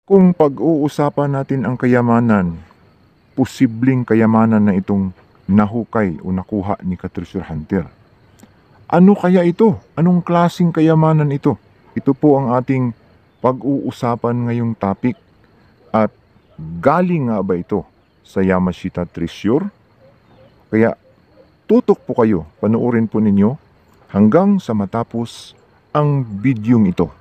Kung pag-uusapan natin ang kayamanan, posibleng kayamanan na itong nahukay o nakuha ni ka-treasure hunter. Ano kaya ito? Anong klaseng kayamanan ito? Ito po ang ating pag-uusapan ngayong topic. At galing nga ba ito sa Yamashita Treasure? Kaya tutok po kayo, panoorin po ninyo hanggang sa matapos ang bidyong ito.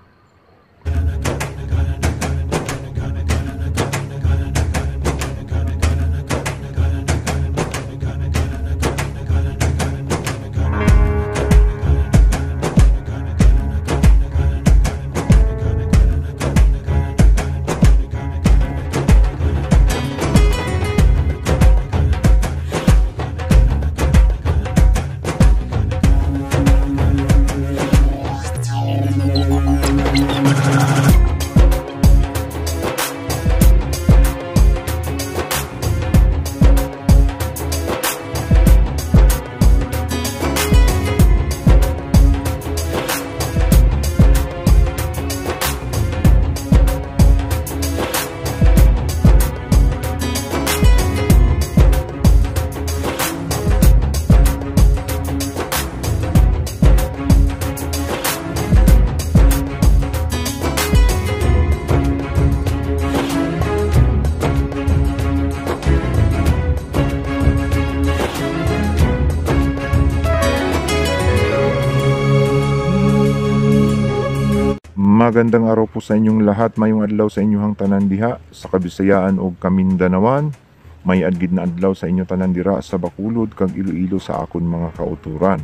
Magandang araw po sa inyong lahat, mayong adlaw sa inyong tanan diha sa Kabisayaan o Kamindanawan. May adgid na adlaw sa inyo tanan dira sa Bacolod kag Iloilo sa akon mga kauturan.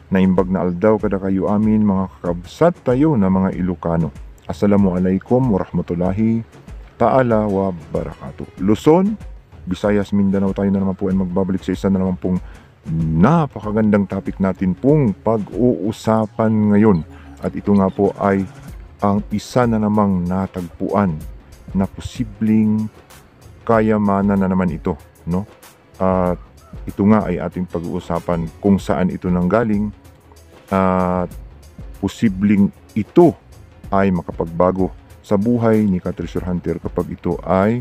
Naimbag na aldaw kada kayo amin mga kakabsat tayo na mga Ilocano. Assalamualaikum warahmatullahi ta'ala wa barakatuh. Luzon, Visayas, Mindanao, tayo na naman po ay magbabalik sa isa na naman pong napakagandang topic natin pong pag-uusapan ngayon. At ito nga po ay ang isa na namang natagpuan na posibleng kayamanan na naman ito, no? At ito nga ay ating pag-uusapan kung saan ito nanggaling at posibleng ito ay makapagbago sa buhay ni ka-treasure hunter kapag ito ay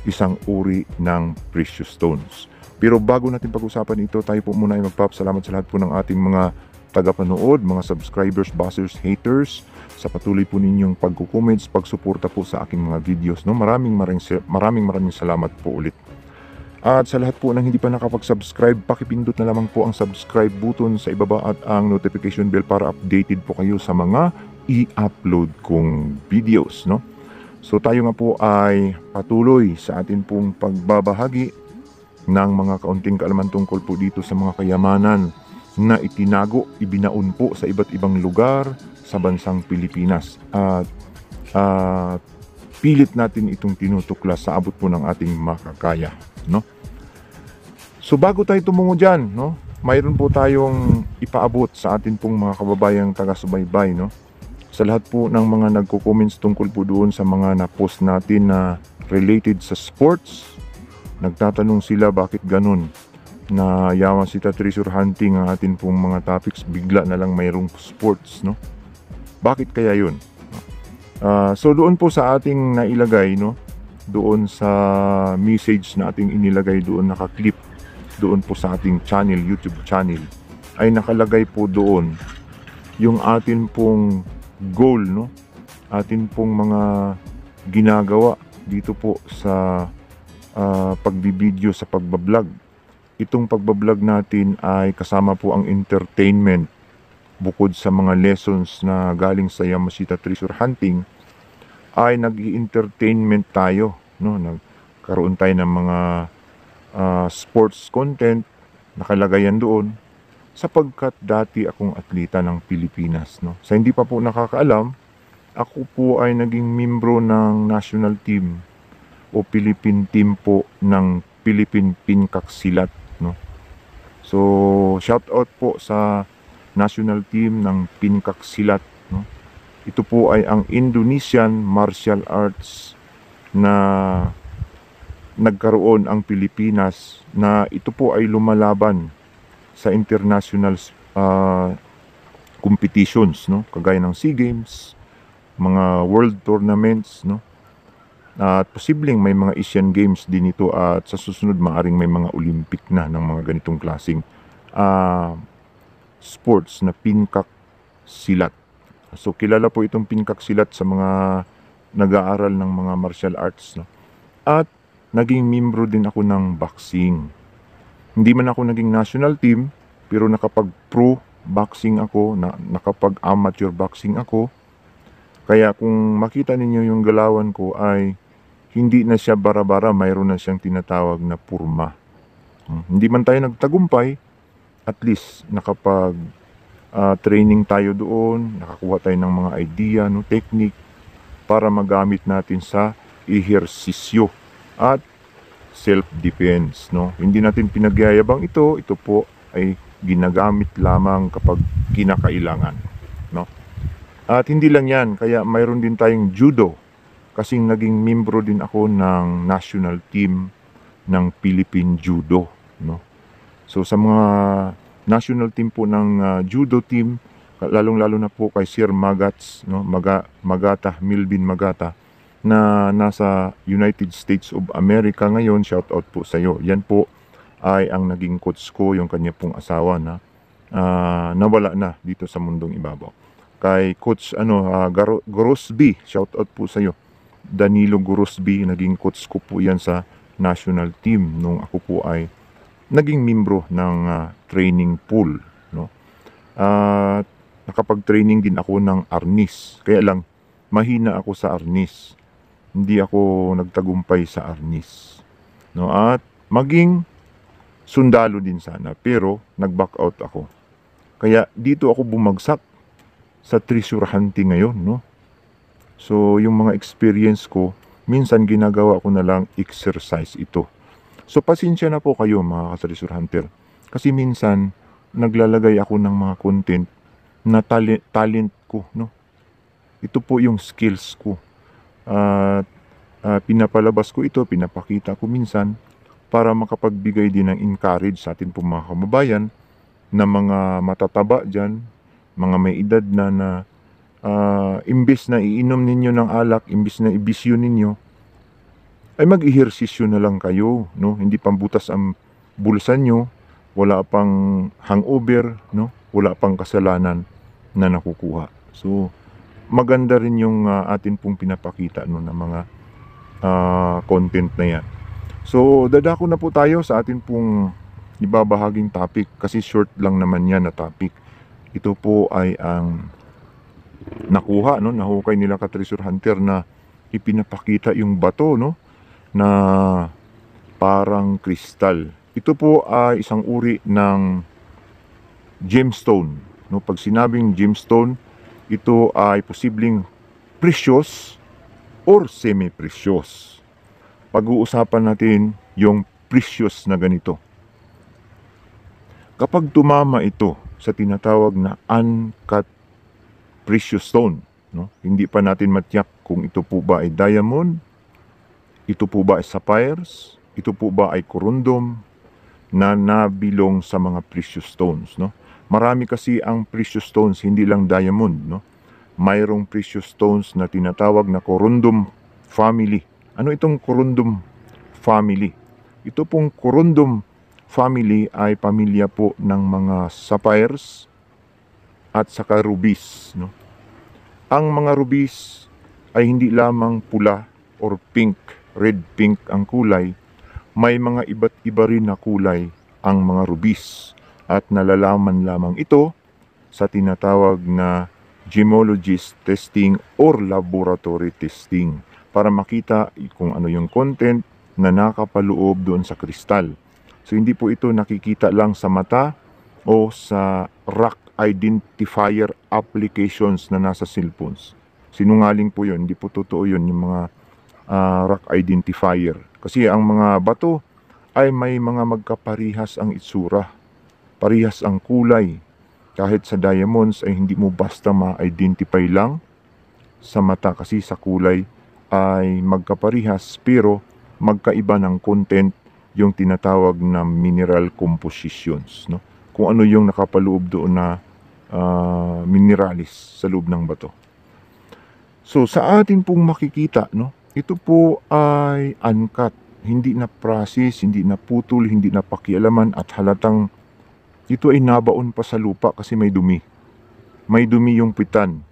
isang uri ng precious stones. Pero bago natin pag-usapan ito, tayo po muna ay magpapasalamat sa lahat po ng ating mga tagapanood, mga subscribers, buzzers, haters, sa patuloy po ninyong pagko-comments, pagsuporta po sa aking mga videos, no? Maraming salamat po ulit. At sa lahat po ng hindi pa nakapag-subscribe, pakipindot na lamang po ang subscribe button sa ibaba at ang notification bell para updated po kayo sa mga i-upload kong videos, no? So tayo nga po ay patuloy sa atin pong pagbabahagi ng mga kaunting kaalaman tungkol po dito sa mga kayamanan na itinago, ibinaon po sa iba't ibang lugar sa bansang Pilipinas. At pilit natin itong tinutuklas sa abot po ng ating makakaya, no? So bago tayo tumungo dyan, no, mayroon po tayong ipaabot sa atin pong mga kababayang taga-subaybay, no? Sa lahat po ng mga nagko-comments tungkol po doon sa mga na-post natin na related sa sports, nagtatanong sila bakit ganun na Yamashita treasure hunting ang atin pong mga topics, bigla na lang mayroong sports, no? Bakit kaya yun? So doon po sa ating nailagay, no, doon sa message na ating inilagay doon, nakaklip doon po sa ating channel, YouTube channel, ay nakalagay po doon yung atin pong goal, no, atin pong mga ginagawa dito po sa pagbibideo, sa pagbablog. Itong pagbablog natin ay kasama po ang entertainment. Bukod sa mga lessons na galing sa Yamashita treasure hunting, ay nag-i-entertainment tayo, no? Nagkaroon tayo ng mga sports content, nakalagay yan doon, sapagkat dati akong atleta ng Pilipinas, no? Sa hindi pa po nakakaalam, ako po ay naging membro ng national team o Philippine team po ng Philippine Pincaksilat, no? So shout out po sa national team ng Pincaksilat, no? Ito po ay ang Indonesian martial arts na nagkaroon ang Pilipinas, na ito po ay lumalaban sa international competitions, no? Kagaya ng SEA Games, mga world tournaments, no? At posibleng may mga Asian Games din ito at sa susunod maaring may mga Olympic na ng mga ganitong klaseng ah, sports na pinkak silat. So kilala po itong pinkak silat sa mga nag-aaral ng mga martial arts, no? At naging membro din ako ng boxing. Hindi man ako naging national team, pero nakapag-pro boxing ako, nakapag-amateur boxing ako. Kaya kung makita ninyo yung galawan ko ay hindi na siya bara-bara, mayroon na siyang tinatawag na purma. Hindi man tayo nagtagumpay, at least nakapag training tayo doon, nakakuha tayo ng mga idea, no, technique para magamit natin sa ehersisyo at self-defense, no. Hindi natin pinagyayabang ito po ay ginagamit lamang kapag kinakailangan, no. At hindi lang yan, kaya mayroon din tayong judo, kasing naging membro din ako ng national team ng Philippine Judo, no. So sa mga national team po ng judo team, lalong-lalo na po kay Sir Magats, no, Magata, Milvin Magata, na nasa United States of America ngayon, shout out po sa iyo. Yan po ay ang naging coach ko, yung kanya pong asawa na nawala na dito sa mundong ibabaw. Kay Coach Gorosby, shout out po sa iyo. Danilo Gorosby, naging coach ko po yan sa national team nung ako po ay naging membro ng training pool, no. At nakapag-training din ako ng arnis. Kaya lang mahina ako sa arnis. Hindi ako nagtagumpay sa arnis, no. At maging sundalo din sana, pero nag-back out ako. Kaya dito ako bumagsak sa treasure hunting ngayon, no. So yung mga experience ko, minsan ginagawa ko na lang exercise ito. So pasensya na po kayo mga ka-treasure hunter. Kasi minsan naglalagay ako ng mga content na talent ko, no. Ito po yung skills ko. At pinapalabas ko ito, pinapakita ko minsan para makapagbigay din ng encourage sa atin po mga kababayan na mga matataba dyan, mga may edad na imbis na iinom ninyo ng alak, imbis na ibisyo ninyo, ay mag-ehersisyo na lang kayo, no? Hindi pambutas ang bulsa nyo, wala pang hangover, no? Wala pang kasalanan na nakukuha. So, maganda rin yung atin pong pinapakita, no, ng mga content na yan. So, dadako na po tayo sa atin pong ibabahaging topic kasi short lang naman yan na topic. Ito po ay ang nakuha, no, nahukay nila ka-treasure hunter na ipinapakita yung bato, no, na parang kristal. Ito po ay isang uri ng gemstone, no. Pag sinabing gemstone, ito ay posibleng precious or semi-precious. Pag-uusapan natin yung precious na ganito. Kapag tumama ito sa tinatawag na uncut precious stone, no, hindi pa natin matiyak kung ito po ba ay diamond, ito po ba ay sapphires, ito po ba ay corundum na nabilong sa mga precious stones, no. Marami kasi ang precious stones, hindi lang diamond, no. Mayroong precious stones na tinatawag na corundum family. Ano itong corundum family? Ito pong corundum family ay pamilya po ng mga sapphires at saka rubies, no. Ang mga rubies ay hindi lamang pula or pink, red pink ang kulay, may mga iba't iba rin na kulay ang mga rubies at nalalaman lamang ito sa tinatawag na gemologist testing or laboratory testing para makita kung ano yung content na nakapaloob doon sa kristal. So hindi po ito nakikita lang sa mata o sa rock identifier applications na nasa cellphones. Sinungaling po yun, hindi po totoo yun yung mga rock identifier. Kasi ang mga bato ay may mga magkaparihas ang itsura, parihas ang kulay. Kahit sa diamonds ay hindi mo basta ma-identify lang sa mata kasi sa kulay ay magkaparihas pero magkaiba ng content yung tinatawag na mineral compositions, no? Kung ano yung nakapaloob doon na mineralis sa loob ng bato. So sa atin pong makikita, no, Ito po ay uncut, hindi na process, hindi na putol, hindi na pakialaman at halatang ito ay nabaon pa sa lupa kasi may dumi. May dumi yung pitan.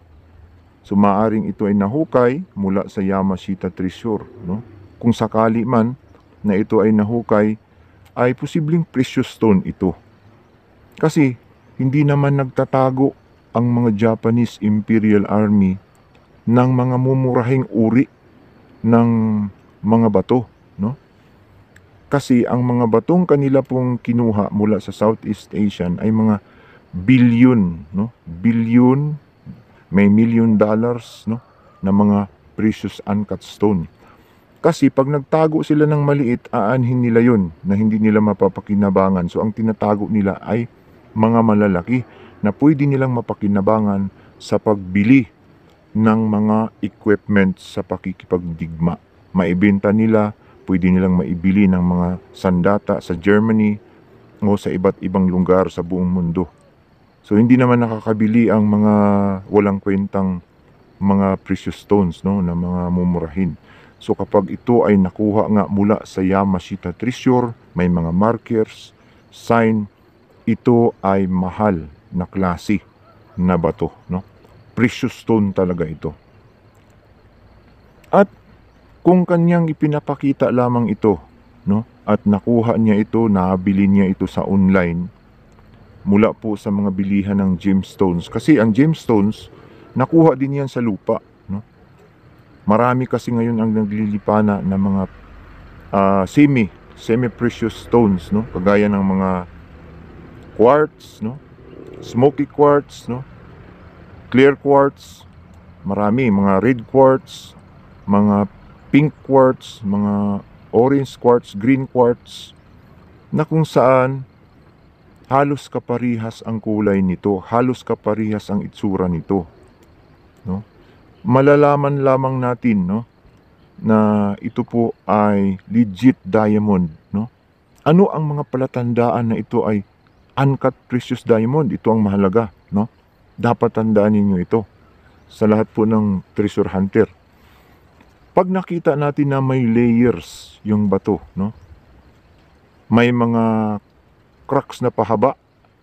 So maaring ito ay nahukay mula sa Yamashita Treasure, no? Kung sakali man na ito ay nahukay, ay posibleng precious stone ito. Kasi hindi naman nagtatago ang mga Japanese Imperial Army ng mga mumurahing uri ng mga bato, no? Kasi ang mga batong kanila pong kinuha mula sa Southeast Asian ay mga billion, no? Billion, may $1,000,000, no? Na mga precious uncut stone. Kasi pag nagtago sila ng maliit, aanhin nila yun na hindi nila mapapakinabangan. So ang tinatago nila ay mga malalaki na pwede nilang mapakinabangan sa pagbili ng mga equipment sa pakikipagdigma. Maibenta nila, pwede nilang maibili ng mga sandata sa Germany o sa iba't ibang lugar sa buong mundo. So hindi naman nakakabili ang mga walang kwentang mga precious stones, no, na mga mumurahin. So kapag ito ay nakuha nga mula sa Yamashita Treasure, may mga markers, sign, ito ay mahal na klase na bato, no? Precious stone talaga ito. At kung kanyang ipinapakita lamang ito, no, at nakuha niya ito, nabili niya ito sa online mula po sa mga bilihan ng gemstones. Kasi ang gemstones, nakuha din yan sa lupa, no? Marami kasi ngayon ang naglilipana ng mga semi-precious stones, no? Kagaya ng mga quartz, no? Smoky quartz, no? Clear quartz, marami, mga red quartz, mga pink quartz, mga orange quartz, green quartz, na kung saan halos kaparihas ang kulay nito, halos kaparihas ang itsura nito, no? Malalaman lamang natin, no, na ito po ay legit diamond, no? Ano ang mga palatandaan na ito ay uncut precious diamond? Ito ang mahalaga, no? Dapat tandaan ninyo ito sa lahat po ng treasure hunter. Pag nakita natin na may layers yung bato, no? May mga cracks na pahaba,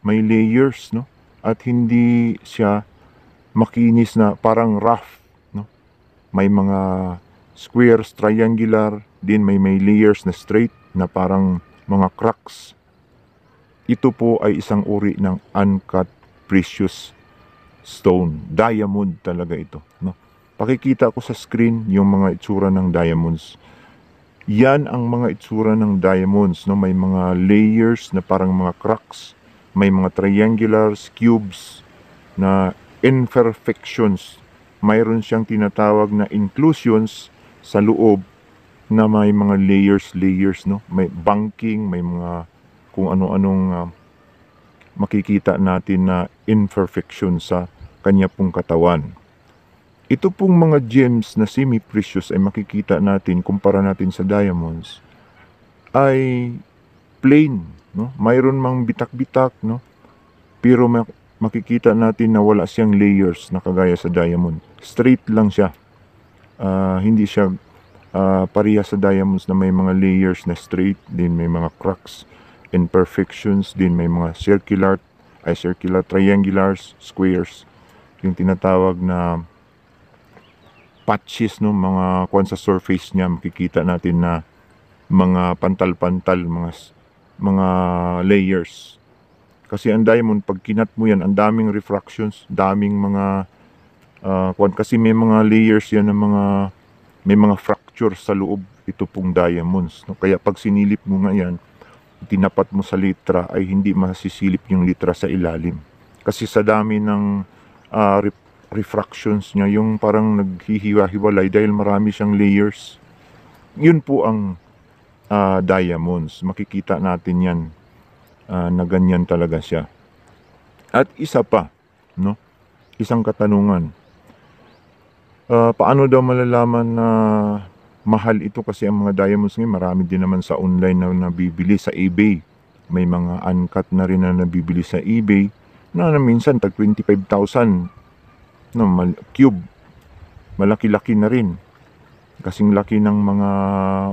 may layers, no? At hindi siya makinis na parang rough, no? May mga squares, triangular, din may layers na straight na parang mga cracks. Ito po ay isang uri ng uncut precious stone. Diamond talaga ito, no? Pakikita ko sa screen yung mga itsura ng diamonds. Yan ang mga itsura ng diamonds, no? May mga layers na parang mga cracks, may mga triangulars, cubes na imperfections. Mayroon siyang tinatawag na inclusions sa loob na may mga layers, no? May banking, may mga kung ano-anong makikita natin na imperfection sa kanya pong katawan. Ito pong mga gems na semi-precious ay makikita natin, kumpara natin sa diamonds, ay plain, no? Mayroon mang bitak-bitak, no? Pero makikita natin na wala siyang layers na kagaya sa diamond. Straight lang siya. Hindi siya pareha sa diamonds na may mga layers na straight, din may mga cracks, imperfections, din may mga circular, triangulars, squares, yung tinatawag na patches, no, mga kuwan sa surface niya, makikita natin na mga pantal-pantal, mga layers. Kasi ang diamond, pag kinat mo yan, ang daming refractions, daming mga kuwan, kasi may mga layers yan ng may mga fractures sa loob ito pong diamonds, no? Kaya pag sinilip mo nga yan, tinapat mo sa litra, ay hindi masisilip yung litra sa ilalim. Kasi sa dami ng refractions niya, yung parang naghihiwa-hiwalay dahil marami siyang layers. Yun po ang diamonds. Makikita natin yan na ganyan talaga siya. At isa pa, no? Isang katanungan. Paano daw malalaman na mahal ito? Kasi ang mga diamonds ngayon, marami din naman sa online na nabibili sa eBay. May mga uncut na rin na nabibili sa eBay na minsan tag 25,000, no, cube. Malaki-laki na rin. kasing laki ng mga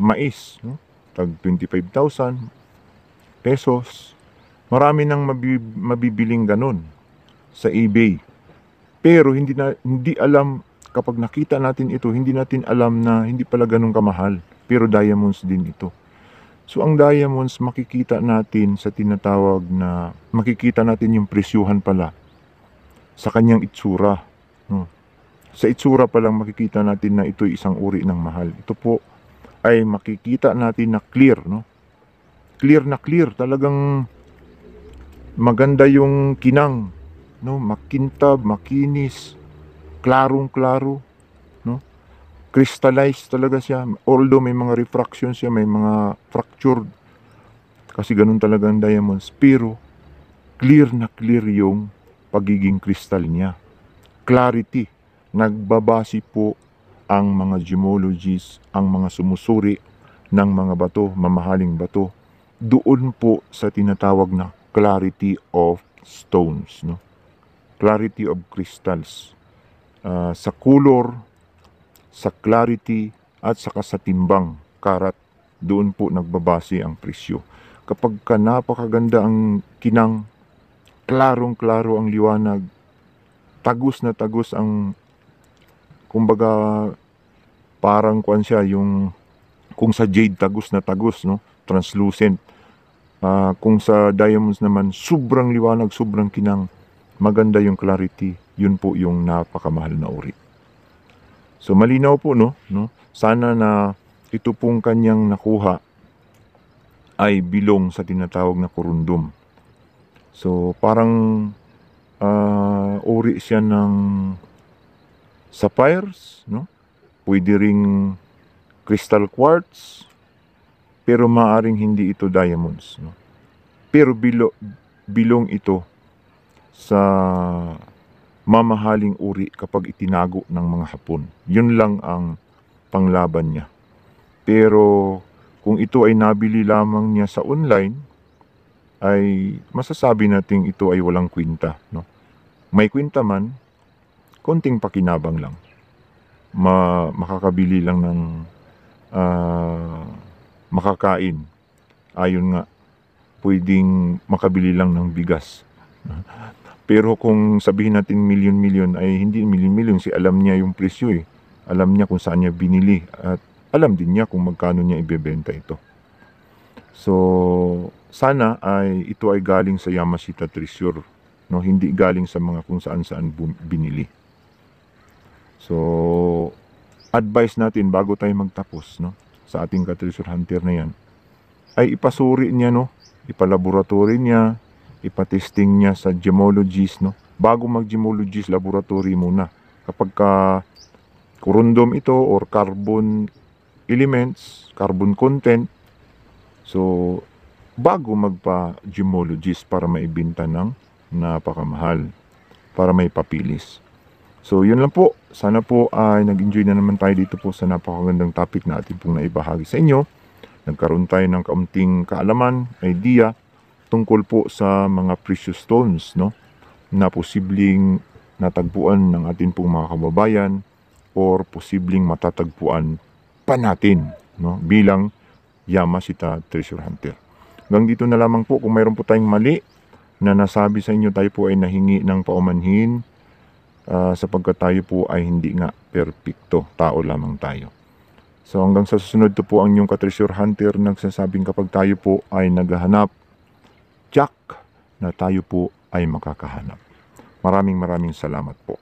mais, no? Tag 25,000 pesos. Marami nang mabibiling ganun sa eBay. Pero hindi alam, kapag nakita natin ito, hindi natin alam na hindi pala ganun kamahal. Pero diamonds din ito. So ang diamonds, makikita natin yung presyuhan pala sa kanyang itsura. No? Sa itsura pa lang makikita natin na ito isang uri ng mahal. Ito po ay makikita natin na clear, no? Clear na clear, talagang maganda yung kinang, no? Makintab, makinis, klarong-klaro, no? Crystallized talaga siya. Although may mga refraction siya, may mga fractured, kasi ganun talaga ang diamonds, pero clear na clear yung pagiging crystal niya. Clarity. Nagbabase po ang mga gemologists, ang mga sumusuri ng mga bato, mamahaling bato, doon po sa tinatawag na clarity of stones, no? Clarity of crystals. Sa color, sa clarity, at saka sa timbang, karat, doon po nagbabase ang presyo. Kapag napakaganda ang kinang, klarong-klaro ang liwanag, tagus na tagus ang, kumbaga, parang kuan siya, yung kung sa jade tagus na tagus, no? Translucent. Kung sa diamonds naman, sobrang liwanag, sobrang kinang, maganda yung clarity. Yun po yung napakamahal na uri. So malinaw po, no? Sana na ito pong kanyang nakuha ay bilong sa tinatawag na korundom. So parang uri siya ng sapphires, no? Pwede ring crystal quartz, pero maaring hindi ito diamonds, no? Pero bilong ito sa mamahaling uri kapag itinago ng mga Hapon. Yun lang ang panglaban niya. Pero kung ito ay nabili lamang niya sa online, ay masasabi natin ito ay walang kwinta, no? May kwinta man, konting pakinabang lang. Makakabili lang ng makakain. Ayon nga, pwedeng makabili lang ng bigas. Pero kung sabihin natin milyon-milyon, ay hindi milyon-milyon, si alam niya yung presyo eh. Alam niya kung saan niya binili at alam din niya kung magkano niya ibebenta ito. So, sana ay ito ay galing sa Yamashita Treasure, no? Hindi galing sa mga kung saan-saan binili. So, advice natin bago tayo magtapos, no, sa ating ka-treasure hunter na yan, ay ipasuri niya, no? Ipalaboratory niya, ipatesting niya sa gemologist, no? Bago mag-gemologist, laboratory muna. Kapag korundom ito or carbon elements, carbon content, so bago magpa-gemologist para maibenta ng napakamahal, para may papilis. So yun lang po. Sana po ay nag-enjoy na naman tayo dito po sa napakagandang topic na ating pong naibahagi sa inyo. Nagkaroon tayo ng kaunting kaalaman, idea tungkol po sa mga precious stones, no, na posibleng natagpuan ng ating pong mga kababayan or posibleng matatagpuan pa natin, no, bilang Yamashita Treasure Hunter. Hanggang dito na lamang po. Kung mayroon po tayong mali na nasabi sa inyo, tayo po ay nahingi ng paumanhin, sapagkat tayo po ay hindi nga perpekto, tao lamang tayo. So hanggang sa susunod, to po ang inyong ka-treasure hunter nagsasabing kapag tayo po ay naghahanap, tiyak na tayo po ay makakahanap. Maraming salamat po.